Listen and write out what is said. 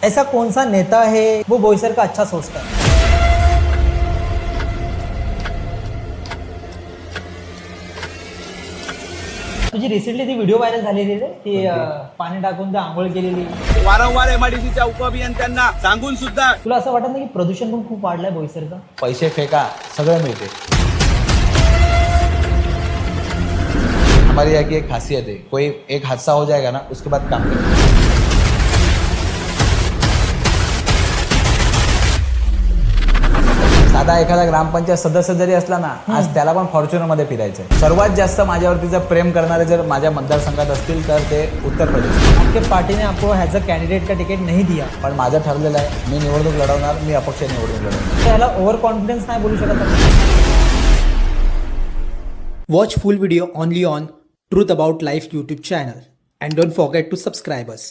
ऐसा कौन सा नेता है वो बोईसर का अच्छा सोचता है? तुझी रिसेंटली ती व्हिडिओ व्हायरल झालेली रे, ती पाणी टाकून ते आंघोळ केलेली. वारंवार एमआयडीसीच्या उपअभियंत्यांना सांगून सुद्धा तुला असं वाटत नाही की प्रदूषण पण खूप वाढलंय बोईसरचं? पैसे फेंका, सगळं मिळते. हमारे यहाँ की एक खासियत है, कोई एक हादसा हो जाएगा ना, उसके बाद काम करेंगे. साधा एखादा ग्रामपंचायत सदस्य जरी असला ना, आज त्याला पण फॉर्च्युनर मध्ये फिरायचंय. सर्वात जास्त माझ्यावरती जर प्रेम करणारे जर माझ्या मतदारसंघात असतील तर ते उत्तर प्रदेश. आपके पार्टी ने आपको ॲज अ कॅन्डिडेट का तिकीट नाही दिया, पण माझं ठरलेलं आहे, मी निवडणूक लढवणार, मी अपक्ष निवडणूक लढवणार. तर याला ओव्हर कॉन्फिडन्स नाही बोलू शकत आपण. Watch full video only on Truth About Life YouTube channel and don't forget to subscribe us.